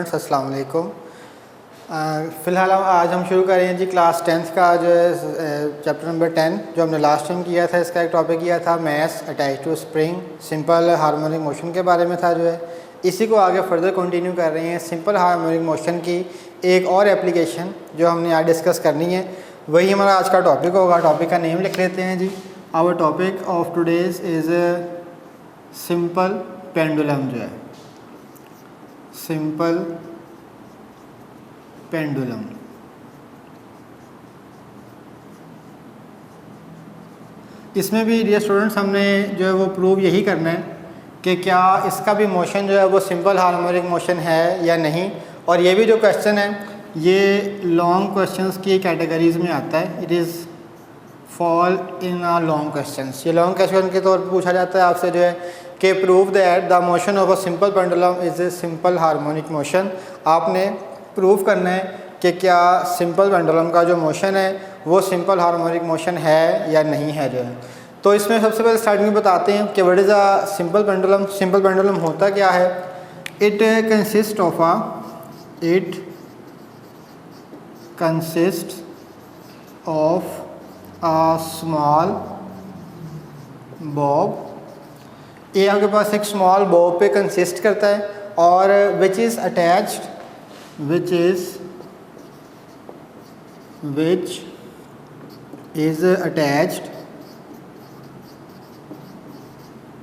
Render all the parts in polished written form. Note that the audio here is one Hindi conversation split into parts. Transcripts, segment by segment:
स्टूडेंट्स, अस्सलाम वालेकुम। फ़िलहाल आज हम शुरू कर रहे हैं जी क्लास 10th का जो है चैप्टर नंबर 10 जो हमने लास्ट टाइम किया था। इसका एक टॉपिक किया था mass attach to spring, simple harmonic motion के बारे में था। जो है इसी को आगे फर्दर कंटिन्यू कर रहे हैं। सिंपल हार्मोनिक मोशन की एक और एप्लीकेशन जो हमने आज डिस्कस करनी है, वही हमारा आज का टॉपिक होगा। टॉपिक का नेम लिख लेते हैं जी। Our topic of today's is simple pendulum. जो है सिंपल पेंडुलम। इसमें भी डियर स्टूडेंट्स हमने जो है वो प्रूव यही करना है कि क्या इसका भी मोशन जो है वो सिंपल हार्मोनिक मोशन है या नहीं। और ये भी जो क्वेश्चन है ये लॉन्ग क्वेश्चंस की कैटेगरीज में आता है। It is fall in a long questions. ये लॉन्ग क्वेश्चन के तौर पर पूछा जाता है आपसे जो है कि prove that the motion of a simple pendulum is a simple harmonic motion. आपने प्रूव करना है कि क्या सिंपल पेंडुलम का जो मोशन है वो सिंपल हार्मोनिक मोशन है या नहीं है। जो है तो इसमें सबसे पहले स्टार्टिंग में बताते हैं कि what is a simple pendulum. Simple pendulum होता क्या है। It consist of a small bob. ये आपके पास एक स्मॉल बॉब पे कंसिस्ट करता है और which is attached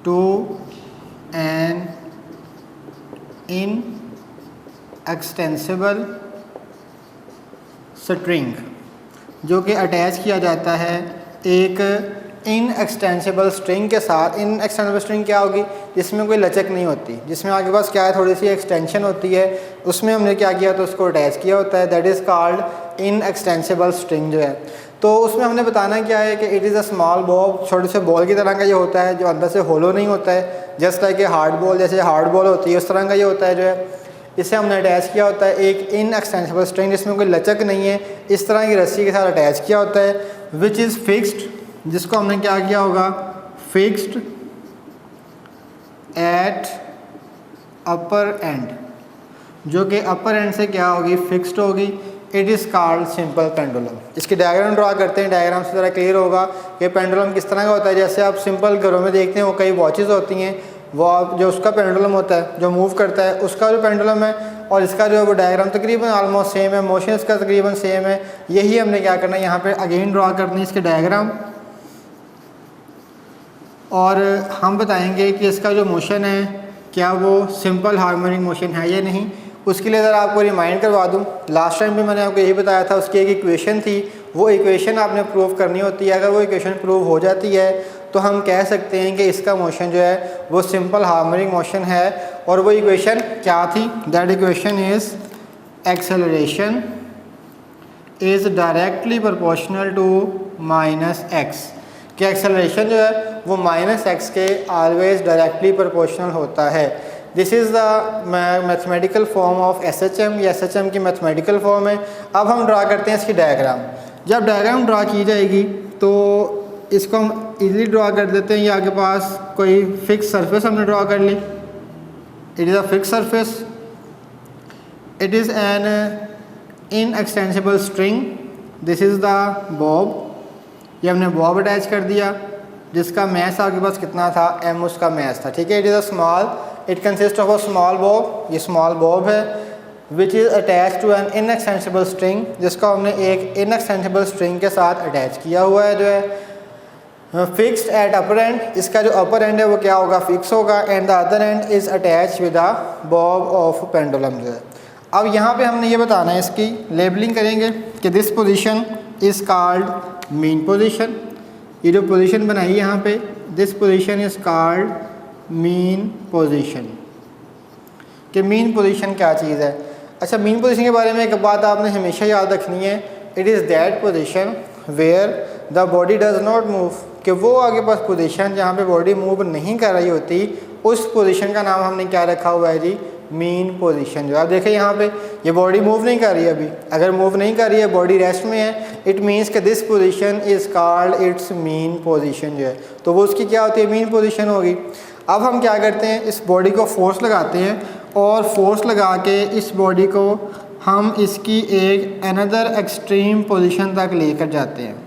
to an inextensible string, जो कि अटैच किया जाता है एक इनएक्सटेंसिबल स्ट्रिंग के साथ। इनएक्सटेंसिबल स्ट्रिंग क्या होगी, जिसमें कोई लचक नहीं होती, जिसमें आपके पास क्या है थोड़ी सी एक्सटेंशन होती है, उसमें हमने क्या किया तो उसको अटैच किया होता है। That is called inextensible string. जो है तो उसमें हमने बताना क्या है कि it is a small ball. छोटे से बॉल की तरह का ये होता है जो अंदर से होलो नहीं होता है, just like a hard ball. जैसे हार्ड बॉल होती है उस तरह का ये होता है। जो है इसे हमने अटैच किया होता है एक इनएक्सटेंसिबल स्ट्रिंग जिसमें कोई लचक नहीं है, इस तरह की रस्सी के साथ अटैच किया होता है। विच इज़ फिक्स्ड, जिसको हमने क्या किया होगा, फिक्स्ड एट अपर एंड, जो कि अपर एंड से क्या होगी, फिक्स्ड होगी। It is called simple pendulum. इसकी डायग्राम ड्रा करते हैं। डायग्राम से ज़रा क्लियर होगा कि पेंडुलम किस तरह का होता है। जैसे आप सिंपल घरों में देखते हैं वो कई वॉचेज़ होती हैं, वो जो उसका पेंडुलम होता है जो मूव करता है उसका जो पेंडुलम है, और इसका जो है वो डायग्राम तकरीबन ऑलमोस्ट सेम है, मोशन इसका तकरीबन सेम है। यही हमने क्या करना है यहाँ पे अगेन ड्रा करनी है इसके डायग्राम, और हम बताएंगे कि इसका जो मोशन है क्या वो सिंपल हार्मोनिक मोशन है या नहीं। उसके लिए ज़रा आपको रिमाइंड करवा दूँ, लास्ट टाइम भी मैंने आपको यही बताया था। उसकी एक इक्वेशन थी, वो इक्वेशन आपने प्रूव करनी होती है। अगर वो इक्वेशन प्रूव हो जाती है तो हम कह सकते हैं कि इसका मोशन जो है वो सिंपल हार्मोनिक मोशन है। और वो इक्वेशन क्या थी, that equation is acceleration is directly proportional to -x। कि एक्सेलरेशन जो है वो -x के ऑलवेज डायरेक्टली प्रोपोर्शनल होता है। This is the mathematical form of SHM। ये SHM की मैथमेटिकल फॉर्म है। अब हम ड्रा करते हैं इसकी डायग्राम। जब डायग्राम ड्रा की जाएगी तो इसको हम इजीली ड्रा कर देते हैं। ये आपके पास कोई फिक्स सरफेस हमने ड्रा कर ली। It is a fix surface. It is an inextensible string. This is the bob. ये हमने बॉब अटैच कर दिया जिसका मैस आपके पास कितना था, m उसका मैस था। ठीक है। It is a small, it consist of a small bob. ये स्मॉल बॉब है which is attach to an inextensible string, जिसको हमने एक इनएक्सटेंसिबल स्ट्रिंग के साथ अटैच किया हुआ है। जो है फिक्स्ड एट अपर एंड, इसका जो अपर एंड है वो क्या होगा, फिक्स होगा। And the other and is attach with the Bob of pendulum. जो है अब यहाँ पे हमने ये बताना है, इसकी लेबलिंग करेंगे कि this position is called mean position. ये जो पोजीशन बनाई है यहाँ पे, this position is called mean position. कि मीन पोजीशन क्या चीज़ है। अच्छा, मीन पोजीशन के बारे में एक बात आपने हमेशा याद रखनी है। It is that position where the body does not move. कि वो आगे पास पोजीशन जहाँ पे बॉडी मूव नहीं कर रही होती, उस पोजीशन का नाम हमने क्या रखा हुआ है जी, मीन पोजीशन। जो आप देखें यहाँ पे ये बॉडी मूव नहीं कर रही है अभी। अगर मूव नहीं कर रही है, बॉडी रेस्ट में है, इट मीन्स कि this position is called its mean position. जो है तो वो उसकी क्या होती है, मीन पोजीशन होगी। अब हम क्या करते हैं, इस बॉडी को फोर्स लगाते हैं और फोर्स लगा के इस बॉडी को हम इसकी एक अनदर एक्सट्रीम पोजीशन तक लेकर जाते हैं।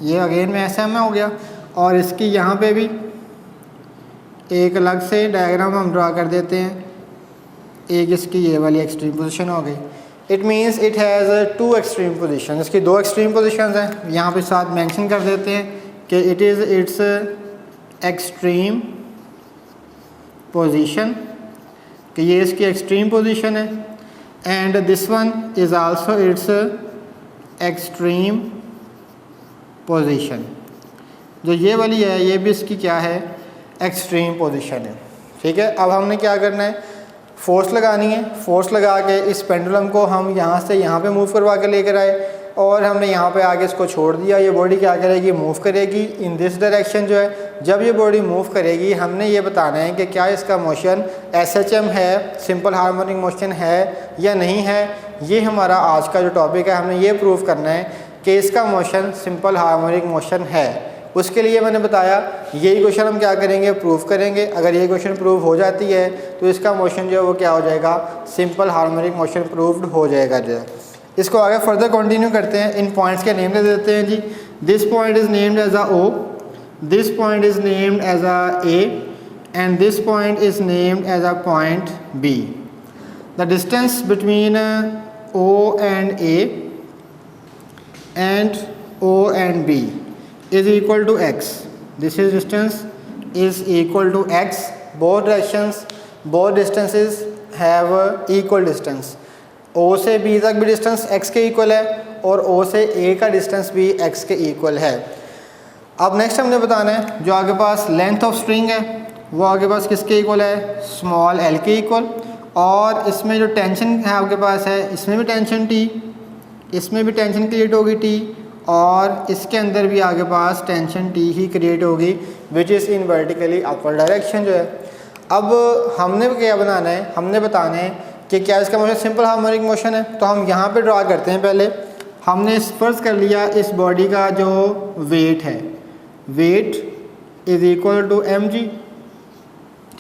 ये अगेन में ऐसा में हो गया, और इसकी यहाँ पे भी एक अलग से डायग्राम हम ड्रा कर देते हैं। एक इसकी ये वाली एक्सट्रीम पोजीशन हो गई। It means it has two extreme position. इसकी दो एक्सट्रीम पोजीशंस हैं, यहाँ पे साथ मेंशन कर देते हैं कि it is it's extreme position, कि ये इसकी एक्सट्रीम पोजीशन है। And this one is also it's extreme position. जो ये वाली है ये भी इसकी क्या है, एक्सट्रीम पोजीशन है। ठीक है, अब हमने क्या करना है, फोर्स लगानी है। फोर्स लगा के इस पेंडुलम को हम यहाँ से यहाँ पे मूव करवा के लेकर आए, और हमने यहाँ पे आगे इसको छोड़ दिया। ये बॉडी क्या करेगी, मूव करेगी इन दिस डायरेक्शन जो है। जब ये बॉडी मूव करेगी हमने ये बताना है कि क्या इसका मोशन SHM है, सिंपल हार्मोनिक मोशन है या नहीं है। ये हमारा आज का जो टॉपिक है, हमने ये प्रूव करना है कि इसका मोशन सिंपल हार्मोनिक मोशन है। उसके लिए मैंने बताया यही क्वेश्चन हम क्या करेंगे, प्रूव करेंगे। अगर ये क्वेश्चन प्रूव हो जाती है तो इसका मोशन जो है वो क्या हो जाएगा, सिंपल हार्मोनिक मोशन प्रूव्ड हो जाएगा जो है। इसको आगे फर्दर कंटिन्यू करते हैं। इन पॉइंट्स के नेम दे देते हैं जी। This point is named as a O, this point is named as a A, and this point is named as a point B। The distance between O and A and O and B is equal to x. This is distance is equal to x. Both directions, both distances have equal distance. O से B तक भी डिस्टेंस x के इक्वल है, और O से A का डिस्टेंस भी x के इक्वल है। अब नेक्स्ट हमने बताना है जो आगे पास लेंथ ऑफ स्ट्रिंग है वो आगे पास किसके इक्वल है, स्मॉल l के इक्वल। और इसमें जो टेंशन है आपके पास है, इसमें भी टेंशन T, इसमें भी टेंशन क्रिएट होगी T, और इसके अंदर भी आगे पास टेंशन T ही क्रिएट होगी, which is in vertically upward direction जो है। अब हमने क्या बनाना है, हमने बताना है कि क्या इसका मोशन सिंपल हार्मोनिक मोशन है। तो हम यहाँ पे ड्रा करते हैं। पहले हमने फर्ज कर लिया इस बॉडी का जो वेट है, weight is equal to mg।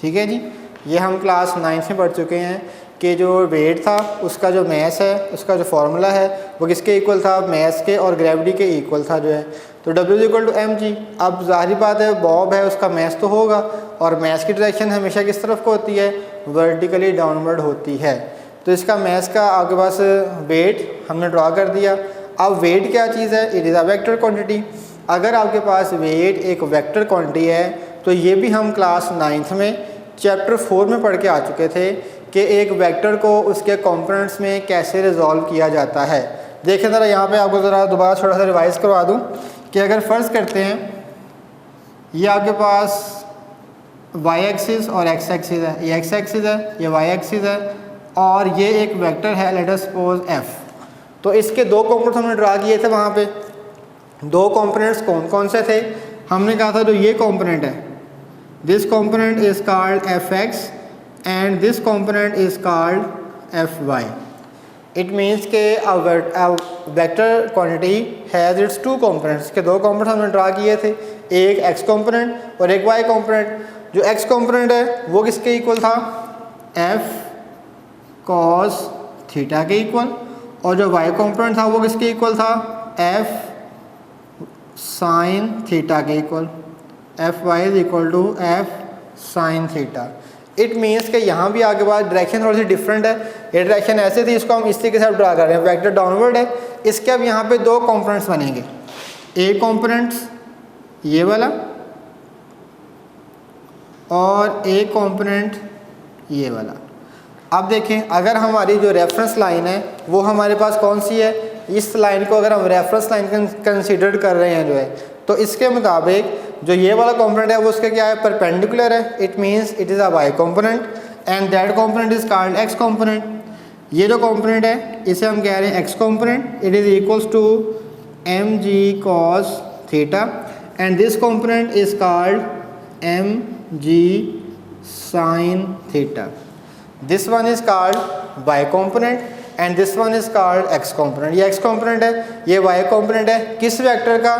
ठीक है जी, ये हम क्लास 9 में पढ़ चुके हैं कि जो वेट था उसका जो मैस है, उसका जो फार्मूला है वो किसके इक्वल था, मैस के और ग्रेविटी के इक्वल था जो है। तो W इक्वल टू mg। अब जाहिर बात है बॉब है उसका मैस तो होगा, और मैस की डायरेक्शन हमेशा किस तरफ को होती है, वर्टिकली डाउनवर्ड होती है। तो इसका मैस का आपके पास वेट हमने ड्रा कर दिया। अब वेट क्या चीज़ है, it is a vector quantity. अगर आपके पास वेट एक वेक्टर क्वान्टिटी है तो ये भी हम क्लास 9 में चैप्टर 4 में पढ़ के आ चुके थे कि एक वेक्टर को उसके कंपोनेंट्स में कैसे रिजॉल्व किया जाता है। देखें ज़रा यहाँ पे आपको ज़रा दोबारा थोड़ा सा रिवाइज़ करवा दूँ कि अगर फ़र्ज़ करते हैं ये आपके पास y एक्सिस और x एक्सिस है, ये x एक्सिस है, ये y एक्सिस है, और ये एक वेक्टर है लेट अस सपोज f। तो इसके दो कंपोनेंट्स हमने ड्रा किए थे वहाँ पे। दो कंपोनेंट्स कौन कौन से थे, हमने कहा था जो ये कंपोनेंट है, this component is called fx and this component is called fy. It means के a vector quantity has its two components। के दो components हमने ड्रा किए थे, एक x component और एक y component। जो x component है वो किसके इक्वल था, f cos थीटा के इक्वल, और जो y component था वो किसके इक्वल था, f sin थीटा के equal. fy is equal to f sin theta. It means कि यहाँ भी आगे बाद डायरेक्शन थोड़ी सी डिफरेंट है। ये डायरेक्शन ऐसे थी, इसको हम इस तरीके से ड्रा कर रहे हैं, वेक्टर डाउनवर्ड है। इसके अब यहाँ पे दो कंपोनेंट्स बनेंगे, एक कंपोनेंट्स ये वाला और एक कंपोनेंट ये वाला। अब देखें अगर हमारी जो रेफरेंस लाइन है वो हमारे पास कौन सी है, इस लाइन को अगर हम रेफरेंस लाइन कंसीडर कर रहे हैं जो है, तो इसके मुताबिक जो ये वाला कंपोनेंट है वो उसके क्या है, परपेंडिकुलर है। It means it is a y component and that component is called x component. ये जो कंपोनेंट है इसे हम कह रहे हैं x component. It is equals to m g cos theta and this component is called m g sine theta. This one is called y component and this one is called x component. ये एक्स कंपोनेंट है, ये वाई कंपोनेंट है। किस वेक्टर का,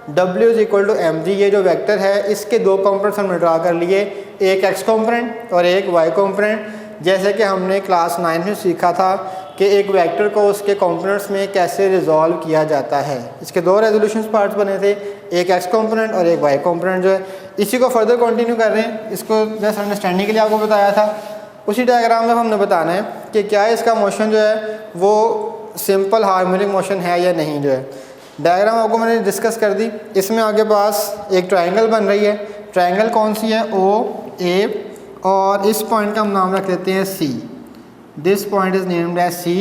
W is equal to m g. ये जो वेक्टर है इसके दो कंपोनेंट्स हमने ड्रा कर लिए, एक एक्स कॉम्पोनेंट और एक वाई कॉम्पोनेंट, जैसे कि हमने क्लास 9 में सीखा था कि एक वेक्टर को उसके कॉम्पोनेंट्स में कैसे रिजॉल्व किया जाता है। इसके दो रेजोल्यूशन पार्ट्स बने थे, एक एक्स कॉम्पोनेंट और एक वाई कॉम्पोनेंट जो है। इसी को फर्दर कंटिन्यू कर रहे हैं, इसको जस्ट अंडरस्टैंडिंग के लिए आपको बताया था। उसी डायग्राम में हमने बताना है कि क्या इसका मोशन जो है वो सिंपल हार्मोनिक मोशन है या नहीं जो है। डायग्राम आपको मैंने डिस्कस कर दी। इसमें आगे पास एक ट्रायंगल बन रही है। ट्रायंगल कौन सी है? ओ ए, और इस पॉइंट का हम नाम रख देते हैं C. This point is named as C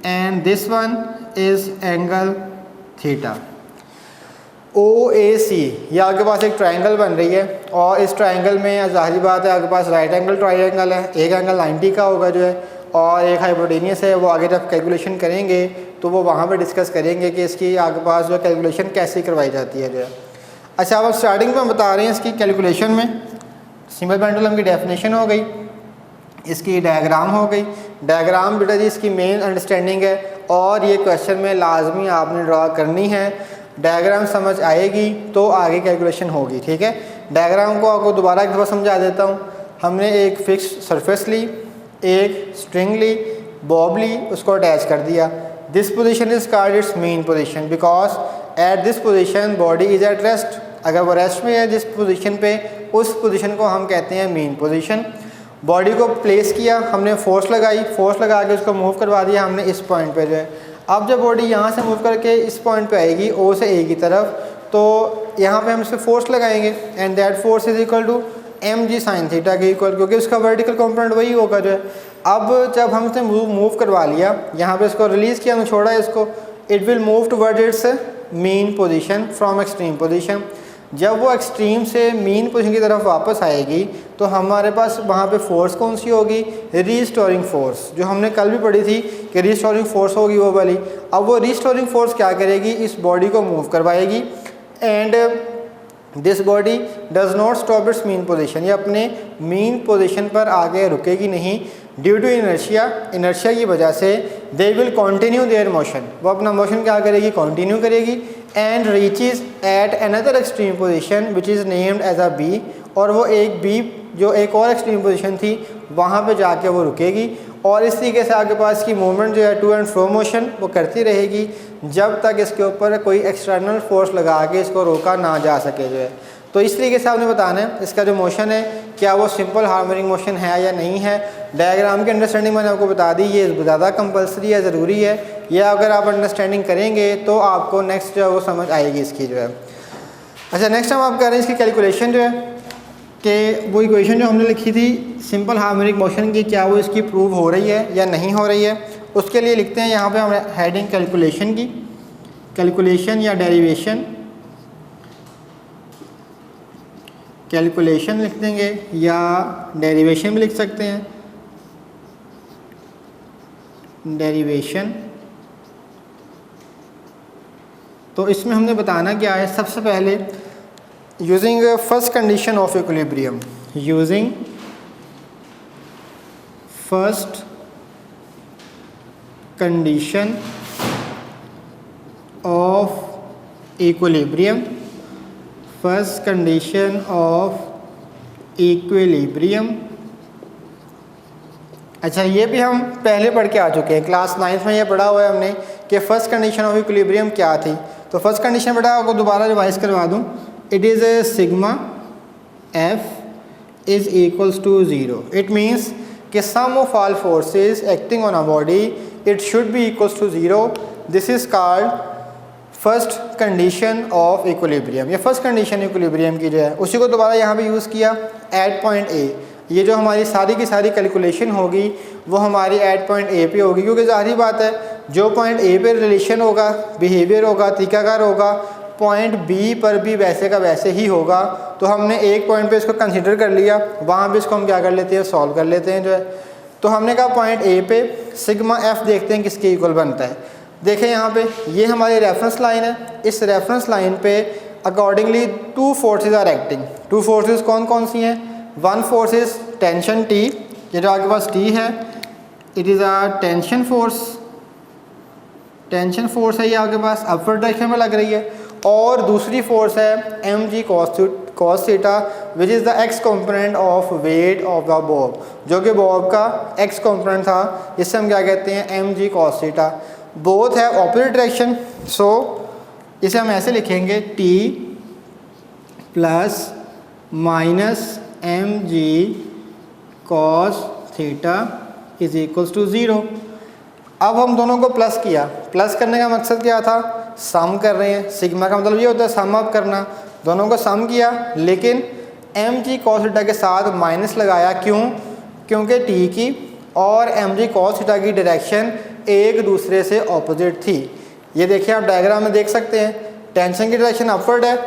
and this one is angle theta. O A C, ये आपके पास एक ट्रायंगल बन रही है और इस ट्रायंगल में ज़ाहिर बात है आपके पास राइट एंगल ट्रायंगल है। एक एंगल 90 का होगा जो है और एक हाइपोटेनियस है। वो आगे जब कैलकुलेशन करेंगे तो वो वहाँ पे डिस्कस करेंगे कि इसकी आपके पास जो कैलकुलेशन कैसे करवाई जाती है जो है। अच्छा, अब स्टार्टिंग में बता रहे हैं इसकी कैलकुलेशन में। सिंपल पेंडुलम की डेफिनेशन हो गई, इसकी डायग्राम हो गई। डायग्राम बेटा जी इसकी मेन अंडरस्टैंडिंग है और ये क्वेश्चन में लाजमी आपने ड्रा करनी है। डायग्राम समझ आएगी तो आगे कैलकुलेशन होगी, ठीक है। डायग्राम को आपको दोबारा एक दफ़ा समझा देता हूँ। हमने एक फिक्स सरफेस ली, एक स्ट्रिंग ली, बॉब ली, उसको अटैच कर दिया। This position is called its main position because at this position body is at rest. अगर वो रेस्ट में है जिस पोजीशन पे, उस पोजीशन को हम कहते हैं मेन पोजीशन। बॉडी को प्लेस किया, हमने फोर्स लगाई, फोर्स लगा के उसको मूव करवा दिया हमने इस पॉइंट पे जो है। अब जब बॉडी यहाँ से मूव करके इस पॉइंट पे आएगी ओ से ए की तरफ, तो यहाँ पे हम इस पर फोर्स लगाएंगे and that force is equal to m g sine theta के इक्वल, क्योंकि उसका वर्टिकल कंपोनेंट वही होगा जो है। अब जब हम इसे मूव करवा लिया, यहाँ पे इसको रिलीज़ किया, हमने छोड़ा इसको, it will move toward it's mean position from extreme position. जब वो एक्सट्रीम से मीन पोजीशन की तरफ वापस आएगी तो हमारे पास वहाँ पे फोर्स कौन सी होगी? रीस्टोरिंग फोर्स, जो हमने कल भी पढ़ी थी कि रीस्टोरिंग फोर्स होगी वो वाली। अब वो रीस्टोरिंग फोर्स क्या करेगी? इस बॉडी को मूव करवाएगी and this body does not stop it's mean position. ये अपने मीन पोजीशन पर आगे रुकेगी नहीं। ड्यू टू इनर्शिया, इनर्शिया की वजह से they will continue their motion, वो अपना मोशन क्या करेगी? कंटिन्यू करेगी and reaches at another extreme position which is named as A B, और वो एक बी जो एक और एक्सट्रीम पोजीशन थी वहाँ पे जाके वो रुकेगी। और इस तरीके से आपके पास की मूवमेंट जो है टू एंड फ्रो मोशन वो करती रहेगी जब तक इसके ऊपर कोई एक्सटर्नल फोर्स लगा के इसको रोका ना जा सके जो है। तो इस तरीके से आपने बताना है इसका जो मोशन है क्या वो सिंपल हार्मोनिक मोशन है या नहीं है। डायग्राम की अंडरस्टैंडिंग मैंने आपको बता दी, ये ज़्यादा कंपलसरी है, ज़रूरी है। यह अगर आप अंडरस्टैंडिंग करेंगे तो आपको नेक्स्ट जो है वो समझ आएगी इसकी जो है। अच्छा, नेक्स्ट हम आप कर रहे हैं इसकी कैलकुलेशन जो है कि वो इक्वेशन जो हमने लिखी थी सिंपल हार्मोनिक मोशन की, क्या वो इसकी प्रूव हो रही है या नहीं हो रही है। उसके लिए लिखते हैं यहाँ पे हम हेडिंग कैलकुलेशन की, कैलकुलेशन या डेरिवेशन, कैलकुलेशन लिख देंगे या डेरिवेशन भी लिख सकते हैं, डेरिवेशन। तो इसमें हमने बताना क्या है, सबसे पहले using first condition of equilibrium, using first condition of equilibrium, first condition of equilibrium. अच्छा, ये भी हम पहले पढ़ के आ चुके हैं, क्लास 9 में ये पढ़ा हुआ है हमने कि फर्स्ट कंडीशन ऑफ इक्विलिब्रियम क्या थी। तो फर्स्ट कंडीशन बेटा आपको दोबारा रिवाइज करवा दूं, it is a sigma F is equals to 0। It means कि sum of all forces acting on a body it should be equals to 0। This is called first condition of equilibrium. ये फर्स्ट कंडीशन इक्विलिब्रियम की जो है उसी को दोबारा यहाँ पे यूज़ किया एट पॉइंट ए। ये जो हमारी सारी की सारी कैलकुलेशन होगी वो हमारी एट पॉइंट ए पे होगी, क्योंकि ज़ाहिर बात है जो पॉइंट ए पे रिलेशन होगा, बिहेवियर होगा, तरीकाकार होगा, पॉइंट बी पर भी वैसे का वैसे ही होगा। तो हमने एक पॉइंट पे इसको कंसिडर कर लिया, वहाँ पे इसको हम क्या कर लेते हैं, सॉल्व कर लेते हैं जो है। तो हमने कहा पॉइंट ए पे सिग्मा एफ देखते हैं किसके इक्वल बनता है। देखें यहाँ पे ये हमारी रेफरेंस लाइन है, इस रेफरेंस लाइन पे accordingly two forces are acting. Two forces कौन कौन सी हैं? One force is tension T, ये जो आपके पास टी है it is a tension force, tension force है ये आपके पास अपवर्ड डायरेक्शन में लग रही है। और दूसरी फोर्स है m g cos theta which is the x component of weight of the bob, जो कि बॉब का एक्स कंपोनेंट था, इससे हम क्या कहते हैं m g cos theta. Both है ऑपोजिट डायरेक्शन, सो इसे हम ऐसे लिखेंगे T plus minus m g cos theta is equals to 0। अब हम दोनों को प्लस किया, प्लस करने का मकसद क्या था, सम कर रहे हैं, सिग्मा का मतलब ये होता है सम अप करना, दोनों को सम किया, लेकिन एम जी कॉस थीटा के साथ माइनस लगाया, क्यों, क्योंकि टी की और एम जी कॉस थीटा की डायरेक्शन एक दूसरे से ऑपोजिट थी। ये देखिए आप डायग्राम में देख सकते हैं, टेंशन की डायरेक्शन अपवर्ड है,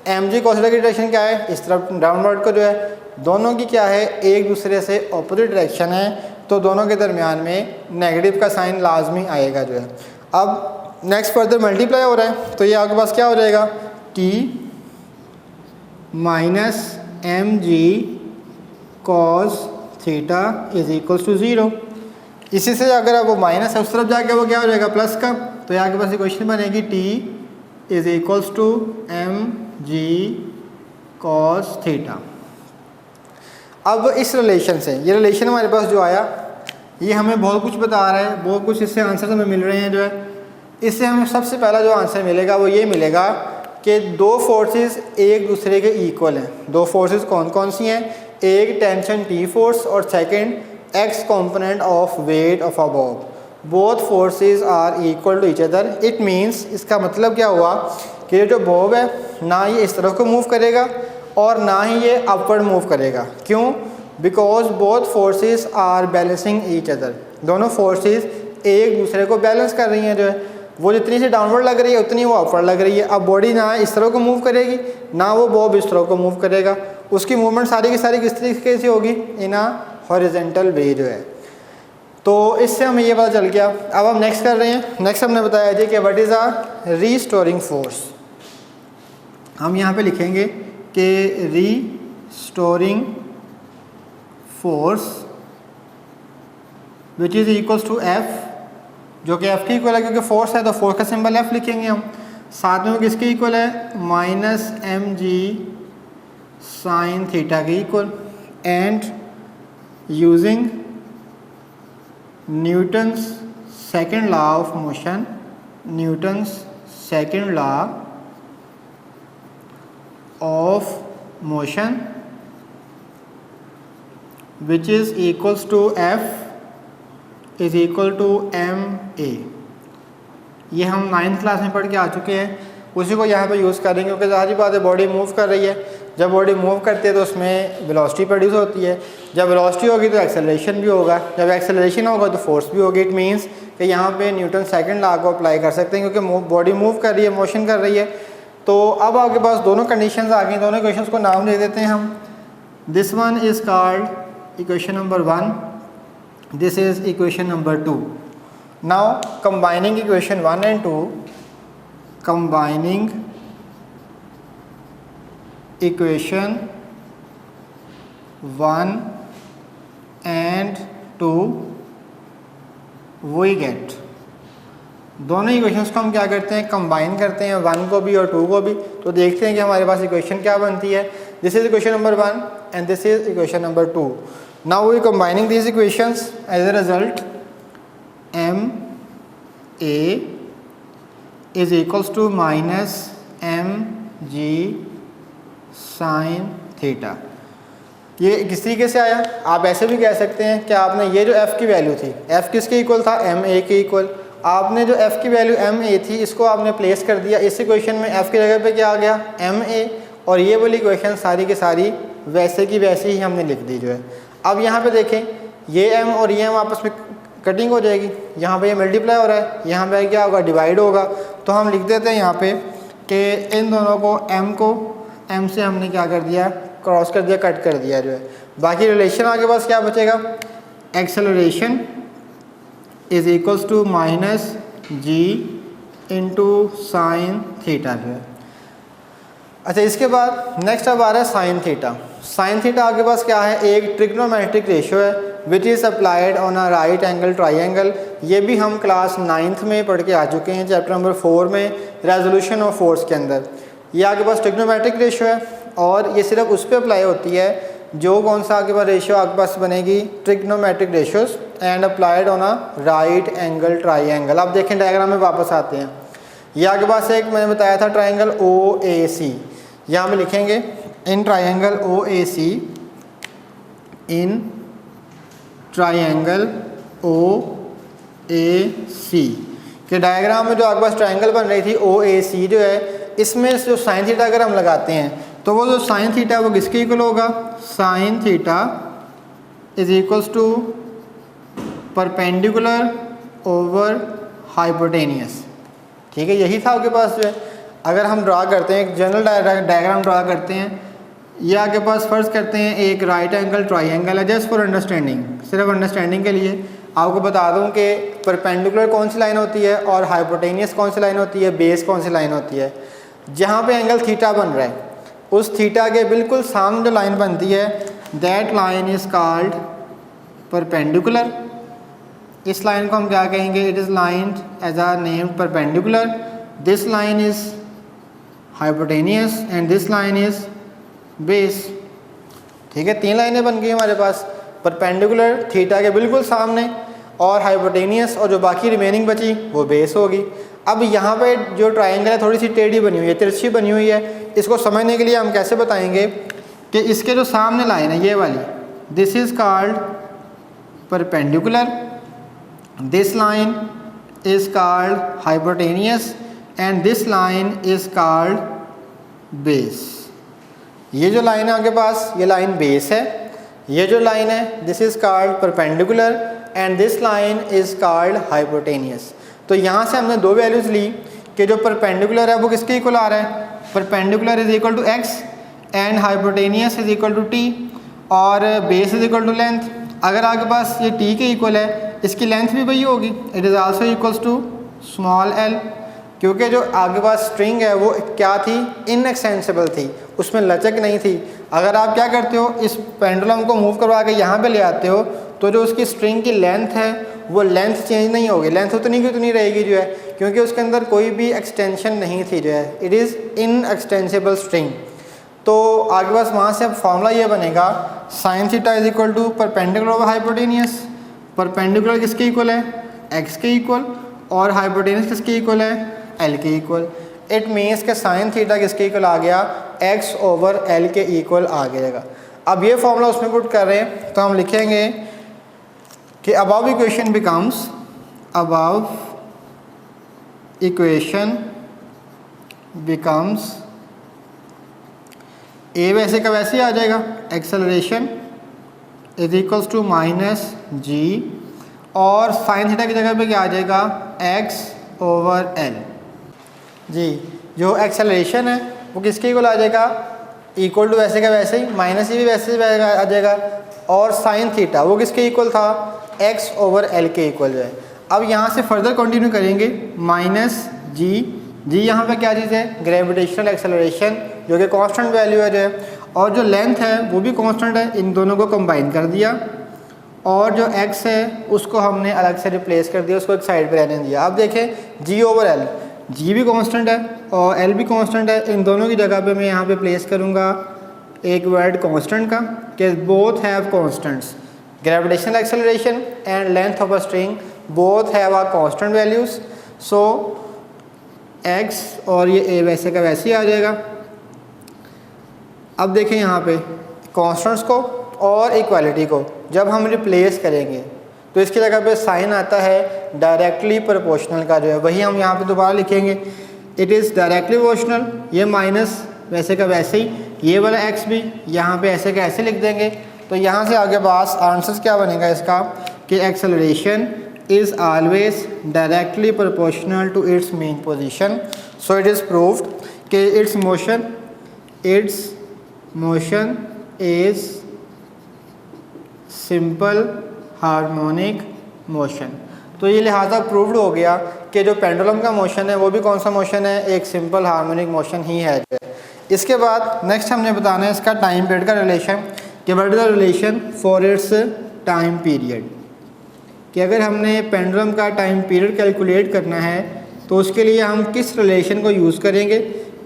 एम जी कॉस थीटा की डायरेक्शन क्या है, इस तरफ डाउनवर्ड को जो है, दोनों की क्या है एक दूसरे से ऑपोजिट डायरेक्शन है, तो दोनों के दरमियान में नेगेटिव का साइन लाजमी आएगा जो है। अब नेक्स्ट फर्दर मल्टीप्लाई हो रहा है, तो ये आपके पास क्या हो जाएगा, T minus m g cos theta is equals to 0। इसी से अगर वो माइनस है उस तरफ जाके वो क्या हो जाएगा प्लस का, तो यहाँ के पास इक्वेशन बनेगी T is equals to m g cos theta. अब इस रिलेशन से, ये रिलेशन हमारे पास जो आया ये हमें बहुत कुछ बता रहा है, बहुत कुछ इससे आंसर हमें मिल रहे हैं जो है। इससे हमें सबसे पहला जो आंसर मिलेगा वो ये मिलेगा कि दो फोर्सेस एक दूसरे के इक्वल हैं। दो फोर्सेस कौन कौन सी हैं, एक टेंशन टी फोर्स और second x component of weight of a bob, both forces are equal to each other. It means, इसका मतलब क्या हुआ कि ये जो बॉब है ना ये इस तरफ को मूव करेगा और ना ही ये अपवर्ड मूव करेगा। क्यों, because both forces are balancing each other, दोनों फोर्सेस एक दूसरे को बैलेंस कर रही हैं जो है। वो जितनी सी डाउनवर्ड लग रही है उतनी वो अपवर्ड लग रही है। अब बॉडी ना इस तरह को मूव करेगी ना वो बॉब इस तरह को मूव करेगा, उसकी मूवमेंट सारी की सारी किस तरीके से होगी, इन अ हॉरिजॉन्टल वे जो है। तो इससे हमें ये पता चल गया। अब हम नेक्स्ट कर रहे हैं, नेक्स्ट हमने बताया जी कि what is a restoring force. हम यहाँ पे लिखेंगे कि restoring force which is equals to F, जो कि एफ के इक्वल है, क्योंकि फोर्स है तो फोर्स का सिंबल एफ लिखेंगे हम। साथ में वो किसके इक्वल है, minus m g sine theta के equal. And using Newton's second law of motion, Newton's second law of motion which is equals to F is equal to ma। ये हम 9th क्लास में पढ़ के आ चुके हैं, उसी को यहाँ पे यूज़ करेंगे, क्योंकि ज़ाहिर बात है बॉडी मूव कर रही है। जब बॉडी मूव करती है तो उसमें वेलोसिटी प्रोड्यूस होती है, जब वेलोसिटी होगी तो एक्सेलरेशन भी होगा, जब एक्सेलरेशन होगा तो फोर्स भी होगी। इट मीन्स कि यहाँ पे न्यूटन सेकंड लॉ को अप्लाई कर सकते हैं, क्योंकि बॉडी मूव कर रही है, मोशन कर रही है। तो अब आपके पास दोनों कंडीशंस आ गई, दोनों इक्वेशंस को नाम दे देते हैं हम। This one is called equation number 1, this is equation number 2. Now combining equation 1 and 2, combining equation 1 and 2 we get, दोनों इक्वेशंस को हम क्या करते हैं, कंबाइन करते हैं, 1 को भी और 2 को भी। तो देखते हैं कि हमारे पास इक्वेशन क्या बनती है। This is equation number 1 and this is equation number 2. Now we are combining these equations. As a result, m a is equals to minus m g sin theta। ये किस तरीके से आया, आप ऐसे भी कह सकते हैं कि आपने ये जो f की वैल्यू थी, f किसके इक्वल था, m a के इक्वल। आपने जो f की वैल्यू m a थी इसको आपने प्लेस कर दिया इस इक्वेशन में, f की जगह पे क्या आ गया, m a, और ये वाली इक्वेशन सारी की सारी वैसे की वैसे ही हमने लिख दी जो है। अब यहाँ पे देखें, ये m और ये m आपस में कटिंग हो जाएगी, यहाँ पे ये मल्टीप्लाई हो रहा है, यहाँ पे क्या होगा, डिवाइड होगा। तो हम लिख देते हैं यहाँ पे कि इन दोनों को m से हमने क्या कर दिया, क्रॉस कर दिया, कट कर दिया जो है। बाकी रिलेशन आगे पास क्या बचेगा, acceleration is equals to minus g into sine theta जो है। अच्छा, इसके बाद नेक्स्ट अब आ रहा है साइन थीटा। साइन थीटा आपके पास क्या है, एक ट्रिग्नोमेट्रिक रेशियो है which is applied on a right angle triangle. ये भी हम क्लास 9th में पढ़ के आ चुके हैं, चैप्टर नंबर 4 में रेजोल्यूशन ऑफ फोर्स के अंदर। ये आपके पास ट्रिग्नोमेट्रिक रेशियो है और ये सिर्फ उस पर अप्लाई होती है जो कौन सा आपके पास रेशियो आपके पास बनेगी, trigonometric ratios and applied on a right angle triangle. आप देखें डायग्राम में वापस आते हैं, ये आपके पास एक मैंने बताया था ट्राइंगल ओ ए सी, यहाँ पे लिखेंगे in triangle O A C, in triangle O A सी के डायग्राम में जो आपके पास ट्राइंगल बन रही थी ओ ए सी जो है, इसमें जो साइन थीटा अगर हम लगाते हैं तो वो जो साइन थीटा वो किसके इक्वल होगा, sine theta is equals to perpendicular over hypotenuse. ठीक है, यही था आपके पास जो है। अगर हम ड्रा करते हैं एक जनरल डायग्राम ड्रा करते हैं, ये आपके पास फर्ज करते हैं एक राइट एंगल ट्राइंगल है, जस्ट फॉर अंडरस्टैंडिंग, सिर्फ अंडरस्टैंडिंग के लिए आपको बता दूं कि परपेंडिकुलर कौन सी लाइन होती है और हाइपोटेनियस कौन सी लाइन होती है, बेस कौन सी लाइन होती है। जहाँ पे एंगल थीटा बन रहा है उस थीटा के बिल्कुल सामने जो लाइन बनती है that line is called perpendicular. इस लाइन को हम क्या कहेंगे, it is line as a name perpendicular, this line is hypotenuse and this line is base. ठीक है, तीन लाइनें बन गई हमारे पास, परपेंडिकुलर थीटा के बिल्कुल सामने और हाइपोटेनियस, और जो बाकी रिमेनिंग बची वो बेस होगी। अब यहाँ पे जो ट्राइंगल है थोड़ी सी टेढ़ी बनी हुई है, तिरछी बनी हुई है, इसको समझने के लिए हम कैसे बताएंगे कि इसके जो सामने लाइन है ये वाली, this is called perpendicular, this line is called hypotenuse and this line is called base. ये जो लाइन है आपके पास ये लाइन बेस है, ये जो लाइन है this is called perpendicular and this line is called hypotenuse. तो यहाँ से हमने दो वैल्यूज़ ली कि जो परपेंडिकुलर है वो किसके इक्वल आ रहा है, perpendicular is equal to x and hypotenuse is equal to T और base is equal to length. अगर आपके पास ये टी के इक्वल है इसकी लेंथ भी वही होगी, it is also equals to small l, क्योंकि जो आपके पास स्ट्रिंग है वो क्या थी, इनएक्सटेंसिबल थी, उसमें लचक नहीं थी। अगर आप क्या करते हो इस पेंडुलम को मूव करवा के यहाँ पे ले आते हो तो जो उसकी स्ट्रिंग की लेंथ है वो लेंथ चेंज नहीं होगी, लेंथ उतनी की उतनी रहेगी जो है, क्योंकि उसके अंदर कोई भी एक्सटेंशन नहीं थी जो है, it is inextensible string. तो आगे पास वहाँ से अब फॉर्मूला ये बनेगा sine theta is equal to perpendicular over hypotenuse. Perpendicular किसके इक्वल है, एक्स के इक्वल, और हाइपोटेनियस किसके इक्वल है, एल के इक्वल। इट मीन्स के साइन थीटा किसके इक्वल आ गया, एक्स ओवर एल के इक्वल आ जाएगा। अब ये फॉर्मूला उसमें पुट कर रहे हैं तो हम लिखेंगे कि above equation becomes, above equation becomes, a वैसे का वैसे ही आ जाएगा, acceleration is equals to minus g, और साइन थीटा की जगह पे क्या आ जाएगा, एक्स ओवर एल। जी, जो एक्सेलरेशन है वो किसके इक्वल आ जाएगा, इक्वल टू वैसे का वैसे ही, माइनस ही भी वैसे ही आ जाएगा, और साइन थीटा वो किसके इक्वल था, एक्स ओवर एल के इक्वल जो है। अब यहाँ से फर्दर कंटिन्यू करेंगे, माइनस जी, जी यहाँ पे क्या चीज़ है, ग्रेविटेशनल एक्सेलरेशन जो कि कांस्टेंट वैल्यू है जो है, और जो लेंथ है वो भी कांस्टेंट है, इन दोनों को कंबाइन कर दिया, और जो एक्स है उसको हमने अलग से रिप्लेस कर दिया, उसको एक साइड पे रहने दिया। अब देखें जी ओवर एल, जी भी कांस्टेंट है और एल भी कांस्टेंट है, इन दोनों की जगह पे मैं यहाँ पे प्लेस करूँगा एक वर्ड कांस्टेंट का, कि both have constants, gravitational acceleration and length of a string both have a constant values. So x और ये ए वैसे का वैसे ही आ जाएगा। अब देखें यहाँ पे कांस्टेंट्स को और इक्वालिटी को जब हम रिप्लेस करेंगे तो इसकी जगह पे साइन आता है डायरेक्टली प्रोपोर्शनल का जो है, वही हम यहाँ पे दोबारा लिखेंगे, इट इज़ डायरेक्टली प्रोपोर्शनल, ये माइनस वैसे का वैसे ही, ये वाला एक्स भी यहाँ पे ऐसे का ऐसे लिख देंगे। तो यहाँ से आगे पास आंसर क्या बनेगा इसका कि acceleration is always directly proportional to its mean position. So it is proved कि its motion is simple harmonic motion. तो ये लिहाजा प्रूव्ड हो गया कि जो पेंडुलम का मोशन है वो भी कौन सा मोशन है, एक सिंपल हार्मोनिक मोशन ही है। इसके बाद नेक्स्ट हमने बताना है इसका टाइम पीरियड का रिलेशन, कि what is the relation for its time period, कि अगर हमने पेंडुलम का टाइम पीरियड कैलकुलेट करना है तो उसके लिए हम किस रिलेशन को यूज़ करेंगे,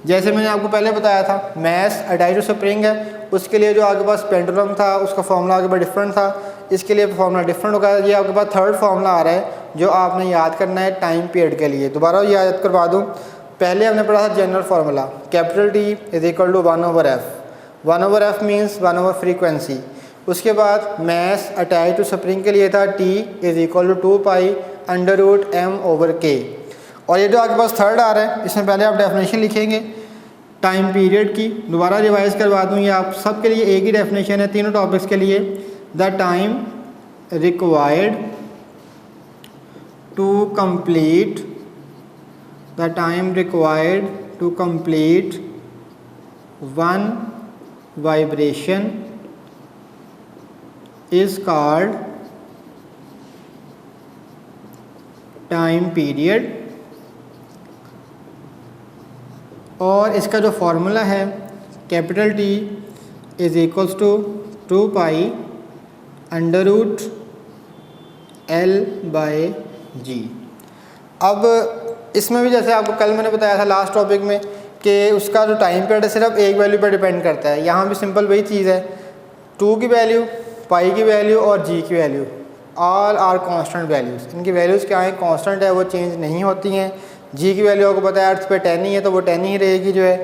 जैसे मैंने आपको पहले बताया था मास अटैच टू स्प्रिंग है, उसके लिए जो आपके पास पेंडुलम था उसका फॉर्मूला आपके पास डिफरेंट था, इसके लिए फार्मूला डिफरेंट होगा। ये आपके पास थर्ड फार्मूला आ रहा है जो आपने याद करना है टाइम पीरियड के लिए। दोबारा याद करवा दूँ, पहले हमने पढ़ा था general formula capital T is equal to 1/f। 1/f means 1 frequency. उसके बाद मास अटैच टू स्प्रिंग के लिए था T is equal to 2π√m/k। और ये जो आपके पास थर्ड आ रहा है इसमें पहले आप डेफिनेशन लिखेंगे टाइम पीरियड की। दोबारा रिवाइज करवा दूँ, ये आप सब के लिए एक ही डेफिनेशन है तीनों टॉपिक्स के लिए। The time required to complete one vibration is called time period. और इसका जो फार्मूला है capital T is equals to 2π√L/g। अब इसमें भी जैसे आपको कल मैंने बताया था लास्ट टॉपिक में कि उसका जो टाइम पीरियड है सिर्फ एक वैल्यू पर डिपेंड करता है। यहाँ भी सिंपल वही चीज़ है, 2 की वैल्यू, पाई की वैल्यू और g की value all are constant values. इनकी वैल्यूज़ क्या है, कांस्टेंट है, वो चेंज नहीं होती हैं। g की वैल्यू आपको पता है अर्थ पे 10 ही है तो वो 10 ही रहेगी जो है।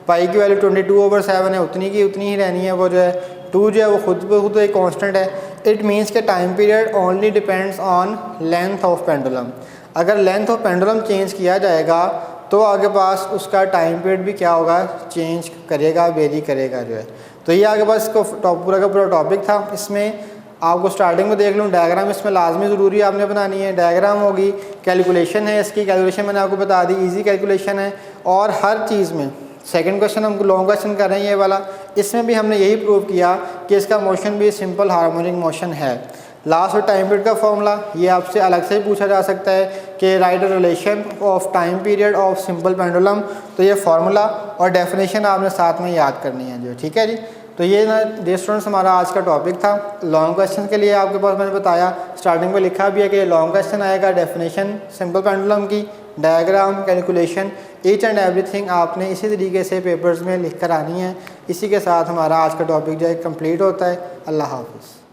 पाई की वैल्यू 22/7 है, उतनी की उतनी ही रहनी है वो जो है। 2 जो है वो खुद एक कांस्टेंट है। इट मीन्स के time period only depends on length of pendulum. अगर लेंथ ऑफ पेंडुलम चेंज किया जाएगा तो आगे पास उसका टाइम पीरियड भी क्या होगा, चेंज करेगा, वेरी करेगा जो है। तो ये आगे पास इसको पूरा का पूरा टॉपिक था। इसमें आपको स्टार्टिंग में देख लूँ डायग्राम इसमें लाजमी ज़रूरी आपने बनानी है। डायग्राम होगी, कैलकुलेशन है, इसकी कैलकुलेशन मैंने आपको बता दी, इजी कैलकुलेशन है। और हर चीज़ में सेकंड क्वेश्चन हम लॉन्ग क्वेश्चन कर रहे हैं ये वाला, इसमें भी हमने यही प्रूव किया कि इसका मोशन भी सिंपल हार्मोनिक मोशन है। लास्ट और टाइम पीरियड का फॉर्मूला ये आपसे अलग से ही पूछा जा सकता है कि right relation of time period of simple pendulum. तो ये फार्मूला और डेफिनेशन आपने साथ में याद करनी है जो, ठीक है जी। तो ये ना डियर स्टूडेंट्स हमारा आज का टॉपिक था। लॉन्ग क्वेश्चन के लिए आपके पास मैंने बताया स्टार्टिंग में लिखा भी है कि लॉन्ग क्वेश्चन आएगा, डेफिनेशन सिंपल पेंडुलम की, diagram, calculation, each and everything आपने इसी तरीके से पेपर्स में लिख कर आनी है। इसी के साथ हमारा आज का टॉपिक जो है कंप्लीट होता है। अल्लाह हाफ़िज़।